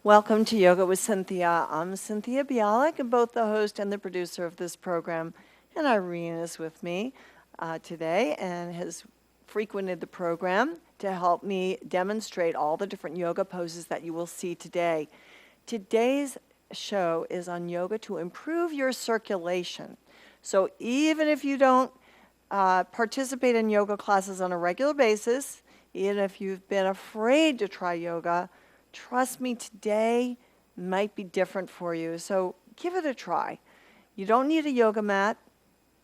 Welcome to Yoga with Cynthia. I'm Cynthia Bialik, and both the host and the producer of this program. And Irene is with me today and has frequented the program to help me demonstrate all the different yoga poses that you will see today. Today's show is on yoga to improve your circulation. So even if you don't participate in yoga classes on a regular basis, even if you've been afraid to try yoga, trust me, today might be different for you. So give it a try. You don't need a yoga mat.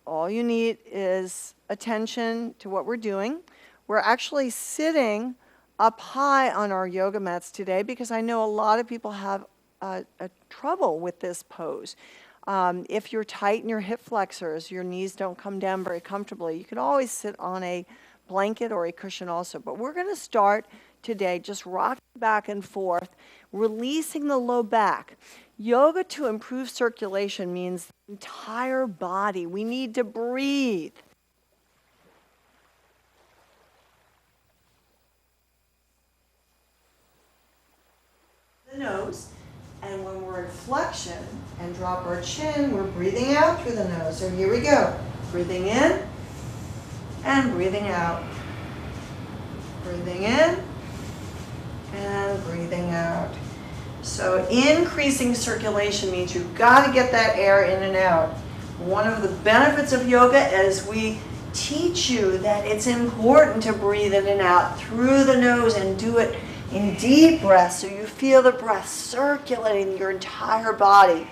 All you need is attention to what we're doing. We're actually sitting up high on our yoga mats today because I know a lot of people have a trouble with this pose. If you're tight in your hip flexors, your knees don't come down very comfortably, you can always sit on a blanket or a cushion also. But we're going to start today just rocking back and forth, releasing the low back. Yoga to improve circulation means the entire body. We need to breathe. The nose, and when we're in flexion and drop our chin, we're breathing out through the nose. So here we go. Breathing in and breathing out. Breathing in and breathing out. So increasing circulation means you've got to get that air in and out. One of the benefits of yoga is we teach you that it's important to breathe in and out through the nose and do it in deep breaths so you feel the breath circulating your entire body.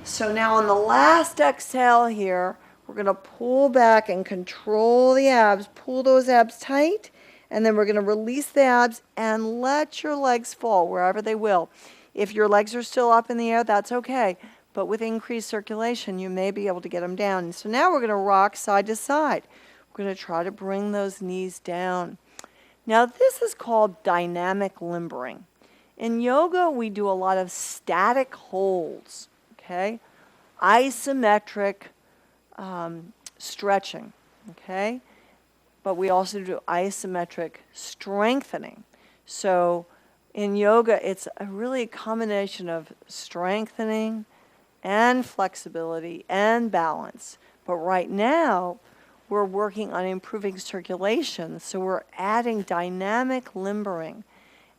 So now on the last exhale here, we're going to pull back and control the abs. Pull those abs tight. And then we're going to release the abs and let your legs fall wherever they will. If your legs are still up in the air, that's okay. But with increased circulation, you may be able to get them down. So now we're going to rock side to side. We're going to try to bring those knees down. Now this is called dynamic limbering. In yoga, we do a lot of static holds, okay? Isometric stretching, okay? But we also do isometric strengthening. So in yoga, it's really a combination of strengthening and flexibility and balance. But right now, we're working on improving circulation, so we're adding dynamic limbering.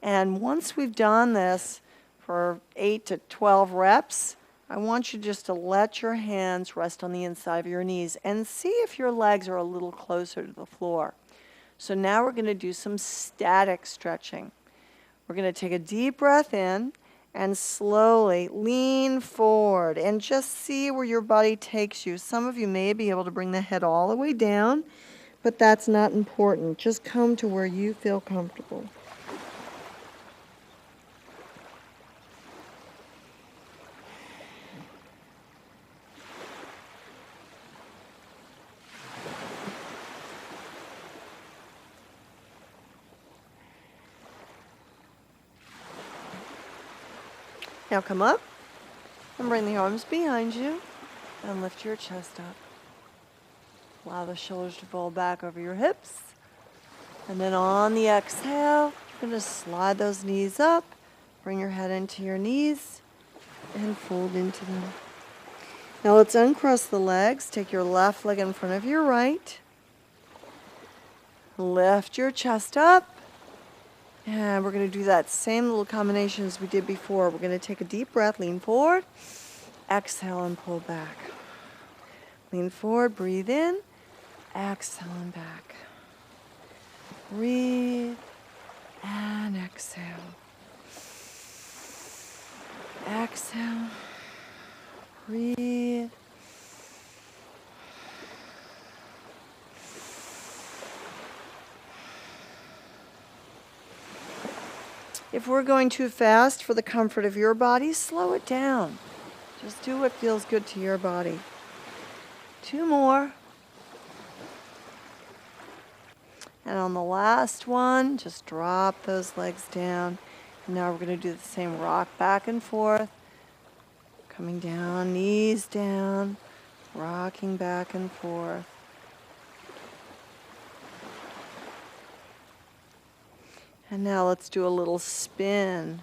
And once we've done this for 8 to 12 reps, I want you just to let your hands rest on the inside of your knees and see if your legs are a little closer to the floor. So now we're going to do some static stretching. We're going to take a deep breath in and slowly lean forward and just see where your body takes you. Some of you may be able to bring the head all the way down, but that's not important. Just come to where you feel comfortable. Now come up and bring the arms behind you and lift your chest up. Allow the shoulders to fold back over your hips. And then on the exhale, you're going to slide those knees up, bring your head into your knees, and fold into them. Now let's uncross the legs. Take your left leg in front of your right. Lift your chest up. And we're going to do that same little combination as we did before. We're going to take a deep breath, lean forward, exhale and pull back. Lean forward, breathe in, exhale and back. Breathe and exhale. Exhale, breathe. If we're going too fast for the comfort of your body, slow it down. Just do what feels good to your body. 2 more. And on the last one, just drop those legs down. And now we're going to do the same rock back and forth. Coming down, knees down, rocking back and forth. And now let's do a little spin.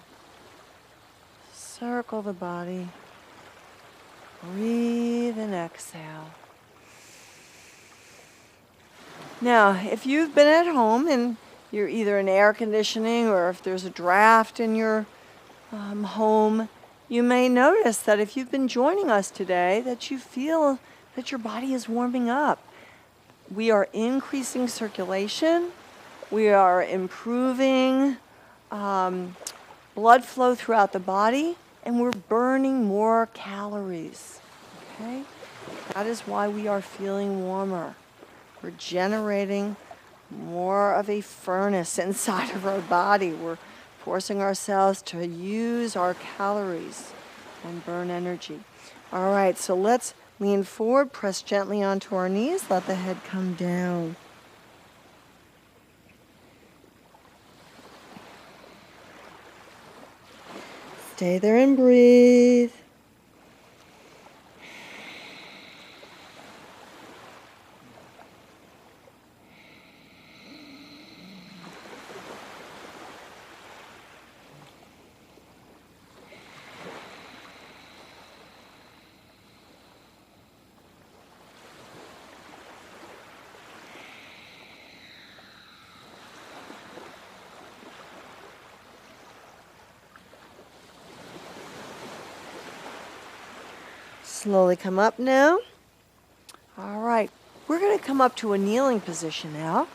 Circle the body. Breathe and exhale. Now, if you've been at home and you're either in air conditioning or if there's a draft in your home, you may notice that if you've been joining us today, that you feel that your body is warming up. We are increasing circulation. We are improving blood flow throughout the body, and we're burning more calories. Okay? That is why we are feeling warmer. We're generating more of a furnace inside of our body. We're forcing ourselves to use our calories and burn energy. All right, so let's lean forward, press gently onto our knees, let the head come down. Stay there and breathe. Slowly come up now. All right, we're going to come up to a kneeling position now.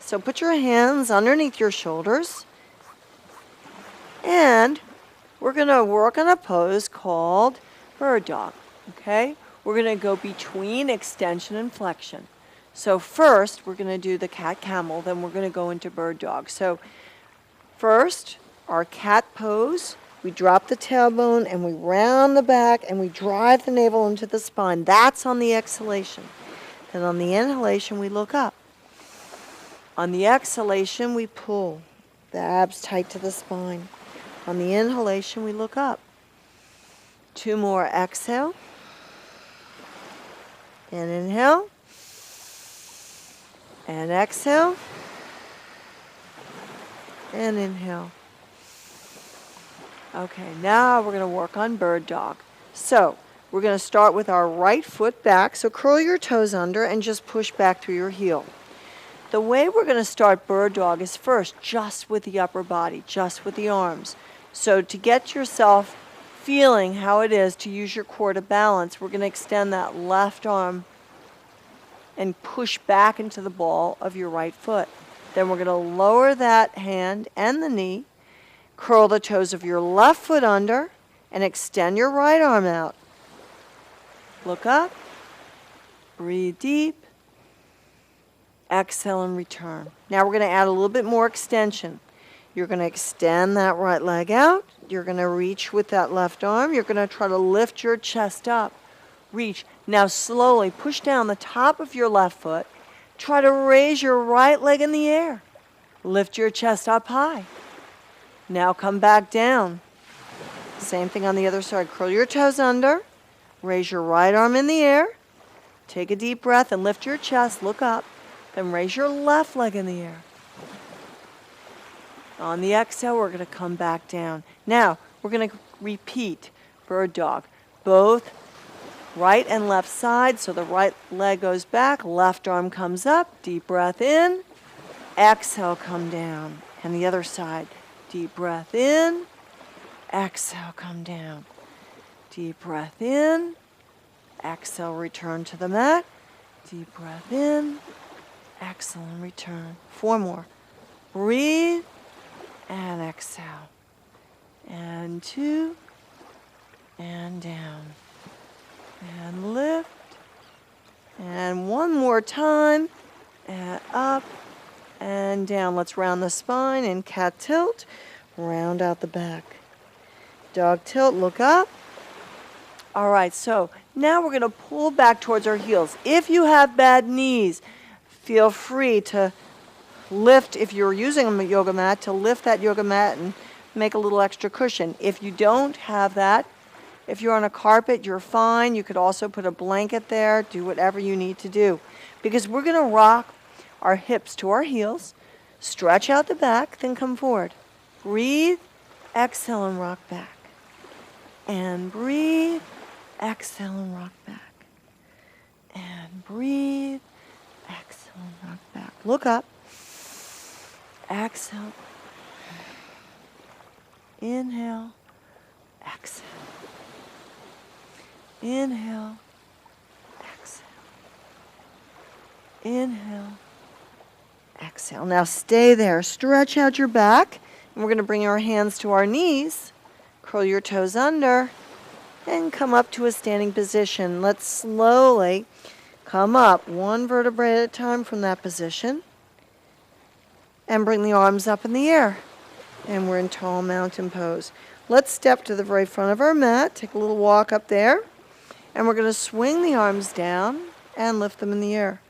So put your hands underneath your shoulders. And we're going to work on a pose called bird dog, okay? We're going to go between extension and flexion. So first, we're going to do the cat-camel, then we're going to go into bird dog. So first, our cat pose. We drop the tailbone and we round the back and we drive the navel into the spine. That's on the exhalation. Then on the inhalation, we look up. On the exhalation, we pull the abs tight to the spine. On the inhalation, we look up. 2 more. Exhale. And inhale. And exhale. And inhale. Okay, now we're going to work on bird dog. So we're going to start with our right foot back. So curl your toes under and just push back through your heel. The way we're going to start bird dog is first just with the upper body, just with the arms. So to get yourself feeling how it is to use your core to balance, we're going to extend that left arm and push back into the ball of your right foot. Then we're going to lower that hand and the knee. Curl the toes of your left foot under and extend your right arm out. Look up. Breathe deep. Exhale and return. Now we're going to add a little bit more extension. You're going to extend that right leg out. You're going to reach with that left arm. You're going to try to lift your chest up. Reach. Now slowly push down the top of your left foot. Try to raise your right leg in the air. Lift your chest up high. Now come back down. Same thing on the other side. Curl your toes under. Raise your right arm in the air. Take a deep breath and lift your chest. Look up. Then raise your left leg in the air. On the exhale, we're going to come back down. Now, we're going to repeat bird dog. Both right and left side. So the right leg goes back. Left arm comes up. Deep breath in. Exhale, come down. And the other side. Deep breath in, exhale, come down. Deep breath in, exhale, return to the mat. Deep breath in, exhale, and return. 4 more. Breathe and exhale. And 2, and down. And lift. And 1 more time. And up. And down. Let's round the spine and cat tilt. Round out the back. Dog tilt, look up. All right, so now we're going to pull back towards our heels. If you have bad knees, feel free to lift, if you're using a yoga mat, to lift that yoga mat and make a little extra cushion. If you don't have that, if you're on a carpet, you're fine. You could also put a blanket there, do whatever you need to do. Because we're going to rock our hips to our heels, stretch out the back, then come forward. Breathe, exhale, and rock back. And breathe. Exhale and rock back. And breathe. Exhale and rock back. Look up. Exhale. Inhale. Exhale. Inhale. Exhale. Inhale. Exhale. Now stay there. Stretch out your back. And we're going to bring our hands to our knees. Curl your toes under. And come up to a standing position. Let's slowly come up one vertebrae at a time from that position. And bring the arms up in the air. And we're in tall mountain pose. Let's step to the very front of our mat. Take a little walk up there. And we're going to swing the arms down and lift them in the air.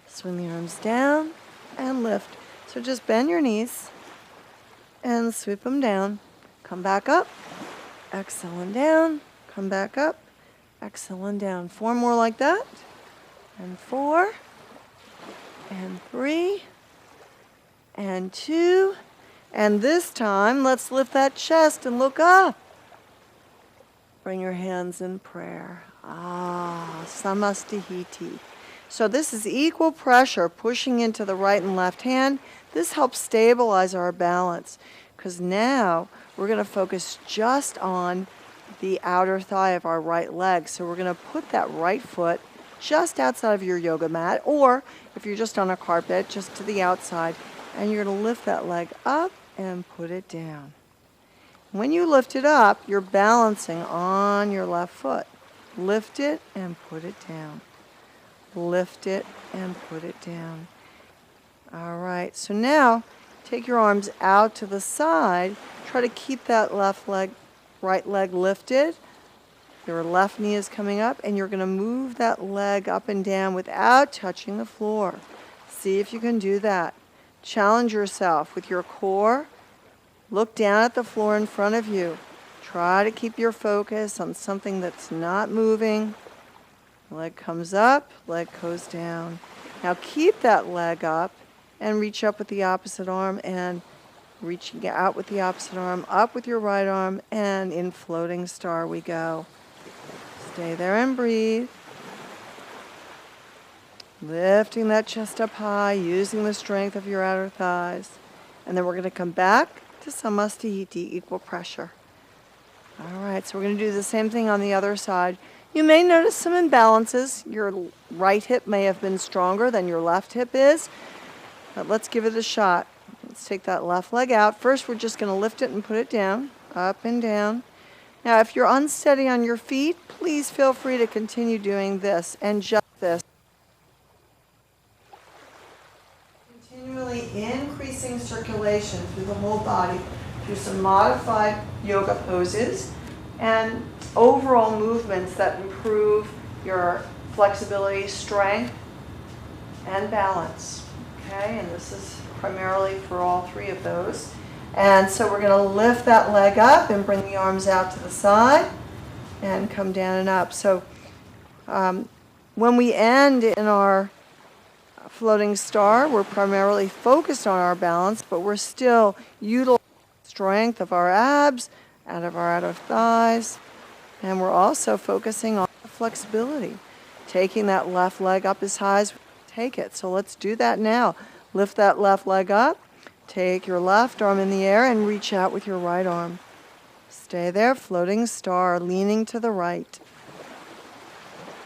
Swing the arms down and lift. So just bend your knees and sweep them down. Come back up. Exhale and down. Come back up. Exhale and down. 4 more like that. And 4. And 3. And 2. And this time, let's lift that chest and look up. Bring your hands in prayer. Samastihiti. So this is equal pressure pushing into the right and left hand. This helps stabilize our balance because now we're going to focus just on the outer thigh of our right leg. So we're going to put that right foot just outside of your yoga mat, or if you're just on a carpet, just to the outside, and you're going to lift that leg up and put it down. When you lift it up, you're balancing on your left foot. Lift it and put it down. Lift it and put it down. All right, so now take your arms out to the side. Try to keep that right leg lifted. Your left knee is coming up, and you're going to move that leg up and down without touching the floor. See if you can do that. Challenge yourself with your core. Look down at the floor in front of you. Try to keep your focus on something that's not moving. Leg comes up, leg goes down. Now keep that leg up and reach up with the opposite arm, and reaching out with the opposite arm, up with your right arm, and in floating star we go. Stay there and breathe. Lifting that chest up high, using the strength of your outer thighs. And then we're going to come back to Samastihiti, equal pressure. All right, so we're going to do the same thing on the other side. You may notice some imbalances. Your right hip may have been stronger than your left hip is, but let's give it a shot. Let's take that left leg out. First, we're just going to lift it and put it down, up and down. Now, if you're unsteady on your feet, please feel free to continue doing this and just this. Continually increasing circulation through the whole body through some modified yoga poses and overall movements that improve your flexibility, strength, and balance. Okay, and this is primarily for all 3 of those. And so we're going to lift that leg up and bring the arms out to the side and come down and up. So when we end in our floating star, we're primarily focused on our balance, but we're still utilizing the strength of our abs, out of our outer thighs, and we're also focusing on the flexibility, taking that left leg up as high as we can take it. So let's do that now. Lift that left leg up, take your left arm in the air, and reach out with your right arm. Stay there, floating star, leaning to the right.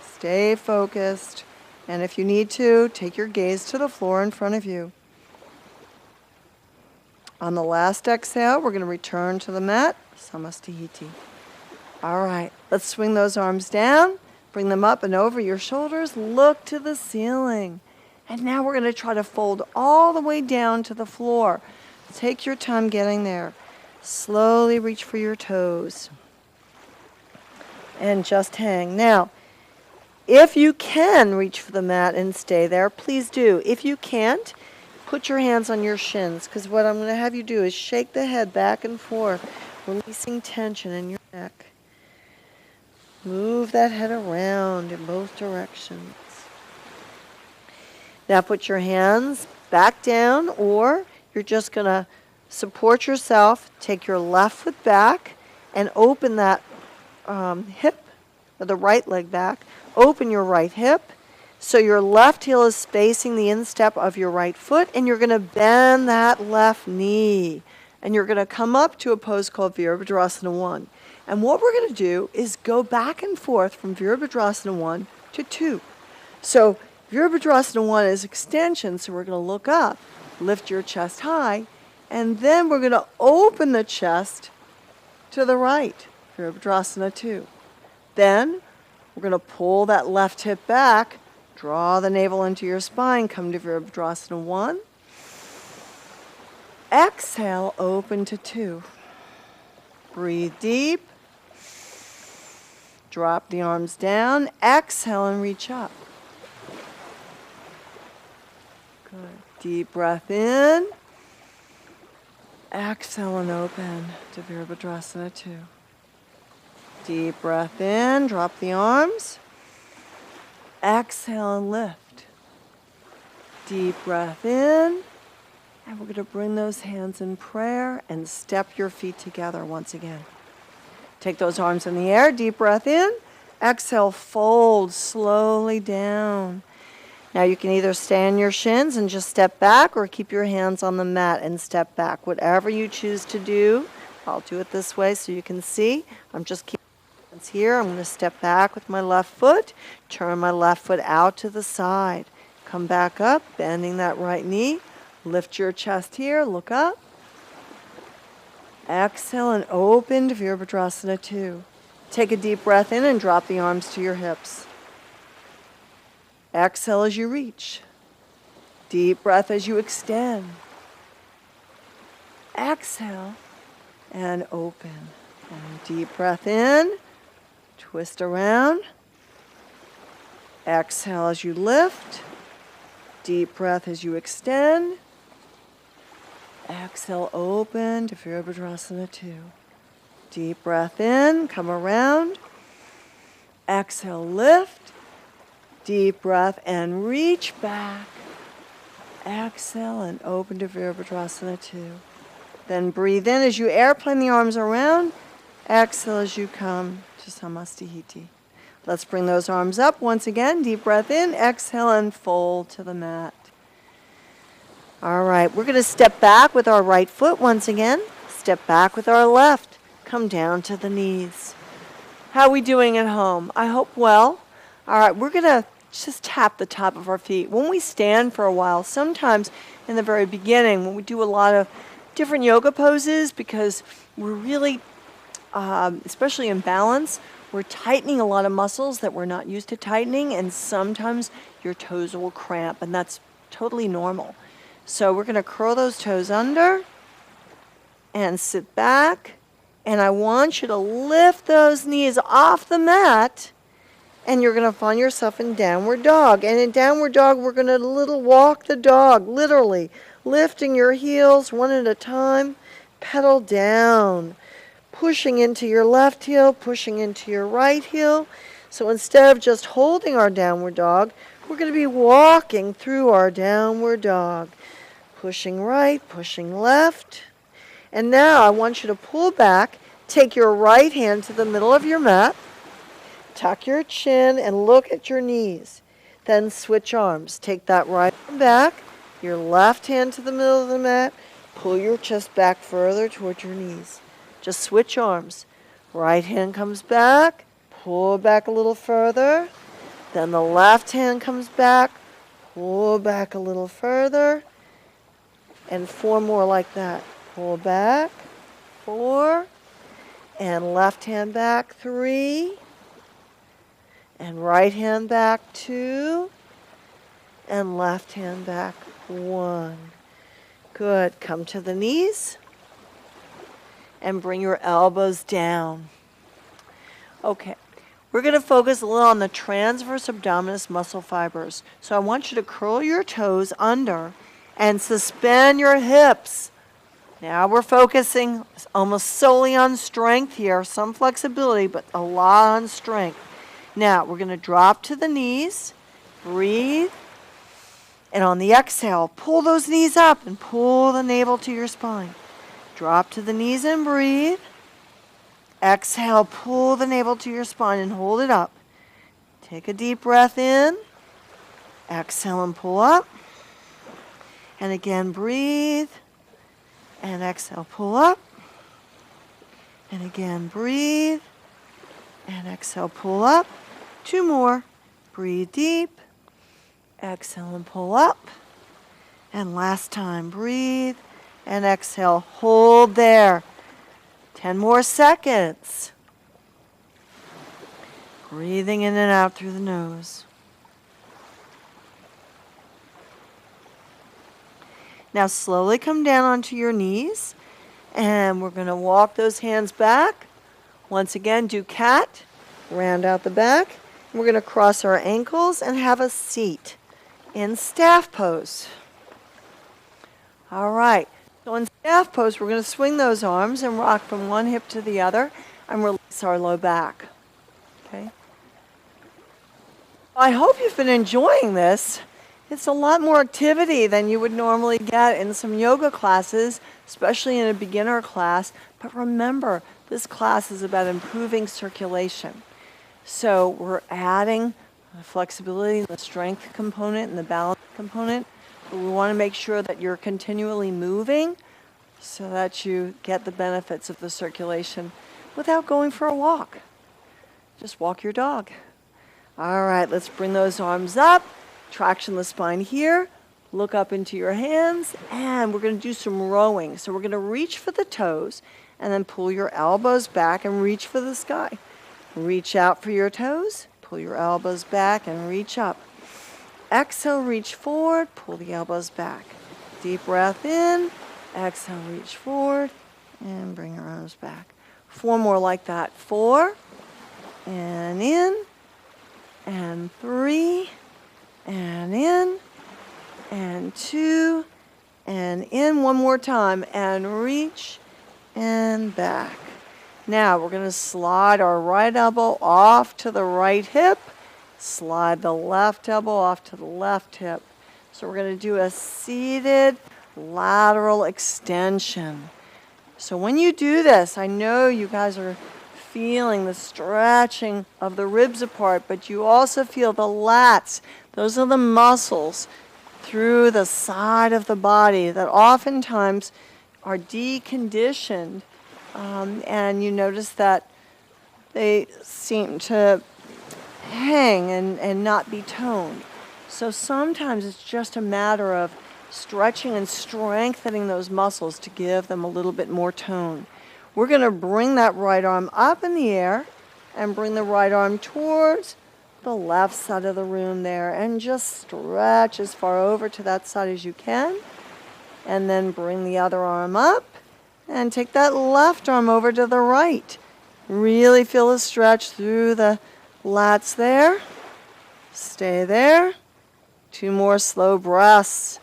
Stay focused. And if you need to, take your gaze to the floor in front of you. On the last exhale, we're going to return to the mat, Samastihiti. All right, let's swing those arms down, bring them up and over your shoulders, look to the ceiling. And now we're going to try to fold all the way down to the floor. Take your time getting there. Slowly reach for your toes. And just hang. Now, if you can reach for the mat and stay there, please do. If you can't, put your hands on your shins, because what I'm going to have you do is shake the head back and forth, releasing tension in your neck. Move that head around in both directions. Now put your hands back down, or you're just going to support yourself. Take your left foot back and open that hip, or the right leg back. Open your right hip. So your left heel is facing the instep of your right foot, and you're going to bend that left knee. And you're going to come up to a pose called Virabhadrasana 1. And what we're going to do is go back and forth from Virabhadrasana 1 to 2. So Virabhadrasana 1 is extension, so we're going to look up, lift your chest high, and then we're going to open the chest to the right, Virabhadrasana 2. Then we're going to pull that left hip back, draw the navel into your spine, come to Virabhadrasana 1. Exhale, open to 2. Breathe deep. Drop the arms down. Exhale and reach up. Good. Deep breath in. Exhale and open to Virabhadrasana 2. Deep breath in. Drop the arms. Exhale and lift. Deep breath in. And we're going to bring those hands in prayer and step your feet together once again. Take those arms in the air. Deep breath in. Exhale, fold slowly down. Now you can either stay on your shins and just step back, or keep your hands on the mat and step back. Whatever you choose to do. I'll do it this way so you can see. I'm just keeping my hands here. I'm going to step back with my left foot. Turn my left foot out to the side. Come back up, bending that right knee. Lift your chest here, look up. Exhale and open to Virabhadrasana 2. Take a deep breath in and drop the arms to your hips. Exhale as you reach. Deep breath as you extend. Exhale and open. And deep breath in. Twist around. Exhale as you lift. Deep breath as you extend. Exhale, open to Virabhadrasana 2. Deep breath in, come around. Exhale, lift. Deep breath and reach back. Exhale and open to Virabhadrasana 2. Then breathe in as you airplane the arms around. Exhale as you come to Samastihiti. Let's bring those arms up once again. Deep breath in, exhale and fold to the mat. All right, we're going to step back with our right foot once again. Step back with our left. Come down to the knees. How are we doing at home? I hope well. All right, we're going to just tap the top of our feet. When we stand for a while, sometimes in the very beginning, when we do a lot of different yoga poses, because we're really, especially in balance, we're tightening a lot of muscles that we're not used to tightening, and sometimes your toes will cramp, and that's totally normal. So we're going to curl those toes under and sit back. And I want you to lift those knees off the mat. And you're going to find yourself in downward dog. And in downward dog, we're going to walk the dog, literally. Lifting your heels one at a time. Pedal down. Pushing into your left heel, pushing into your right heel. So instead of just holding our downward dog, we're going to be walking through our downward dog. Pushing right, pushing left. And now I want you to pull back. Take your right hand to the middle of your mat. Tuck your chin and look at your knees. Then switch arms. Take that right arm back. Your left hand to the middle of the mat. Pull your chest back further towards your knees. Just switch arms. Right hand comes back. Pull back a little further. Then the left hand comes back. Pull back a little further. And 4 more like that. Pull back. 4. And left hand back. 3. And right hand back. 2. And left hand back. 1. Good. Come to the knees. And bring your elbows down. Okay. We're going to focus a little on the transverse abdominis muscle fibers. So I want you to curl your toes under and suspend your hips. Now we're focusing almost solely on strength here. Some flexibility, but a lot on strength. Now we're going to drop to the knees. Breathe. And on the exhale, pull those knees up and pull the navel to your spine. Drop to the knees and breathe. Exhale, pull the navel to your spine and hold it up. Take a deep breath in. Exhale and pull up. And again, breathe. And exhale, pull up. And again, breathe. And exhale, pull up. 2 more. Breathe deep. Exhale and pull up. And last time, breathe. And exhale, hold there. 10 more seconds. Breathing in and out through the nose. Now slowly come down onto your knees, and we're going to walk those hands back. Once again, do cat, round out the back. We're going to cross our ankles and have a seat in staff pose. All right, so in staff pose, we're going to swing those arms and rock from one hip to the other and release our low back. Okay. I hope you've been enjoying this. It's a lot more activity than you would normally get in some yoga classes, especially in a beginner class. But remember, this class is about improving circulation. So we're adding the flexibility, the strength component, and the balance component. But we want to make sure that you're continually moving so that you get the benefits of the circulation without going for a walk. Just walk your dog. All right, let's bring those arms up. Traction the spine here. Look up into your hands, and we're going to do some rowing. So we're going to reach for the toes, and then pull your elbows back and reach for the sky. Reach out for your toes, pull your elbows back, and reach up. Exhale, reach forward, pull the elbows back. Deep breath in. Exhale, reach forward, and bring your arms back. 4 more like that. 4, and in, and 3, and in, and 2, and in. 1 more time, and reach, and back. Now we're going to slide our right elbow off to the right hip, slide the left elbow off to the left hip. So we're going to do a seated lateral extension. So when you do this, I know you guys are feeling the stretching of the ribs apart, but you also feel the lats. Those are the muscles through the side of the body that oftentimes are deconditioned, and you notice that they seem to hang and not be toned. So sometimes it's just a matter of stretching and strengthening those muscles to give them a little bit more tone. We're going to bring that right arm up in the air and bring the right arm towards the left side of the room there, and just stretch as far over to that side as you can. And then bring the other arm up and take that left arm over to the right. Really feel a stretch through the lats there. Stay there. 2 more slow breaths,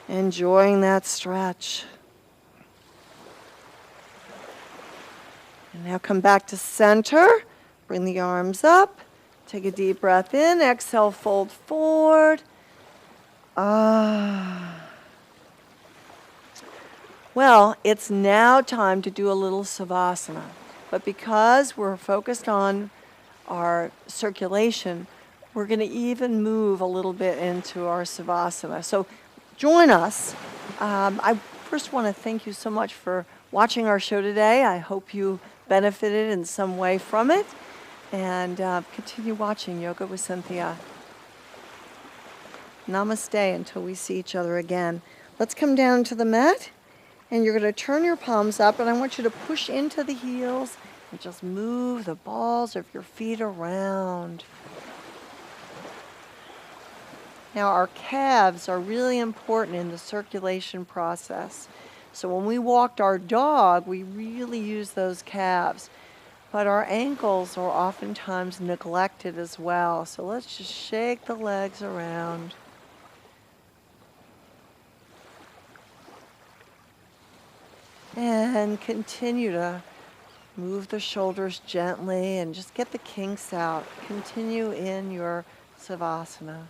enjoying that stretch. And now come back to center. Bring the arms up. Take a deep breath in. Exhale, fold forward. Well, it's now time to do a little savasana. But because we're focused on our circulation, we're going to even move a little bit into our savasana. So join us. I first want to thank you so much for watching our show today. I hope you benefited in some way from it. And continue watching Yoga with Cynthia. Namaste until we see each other again. Let's come down to the mat. And you're going to turn your palms up, and I want you to push into the heels and just move the balls of your feet around. Now, our calves are really important in the circulation process. So when we walked our dog, we really use those calves. But our ankles are oftentimes neglected as well. So let's just shake the legs around. And continue to move the shoulders gently and just get the kinks out. Continue in your savasana.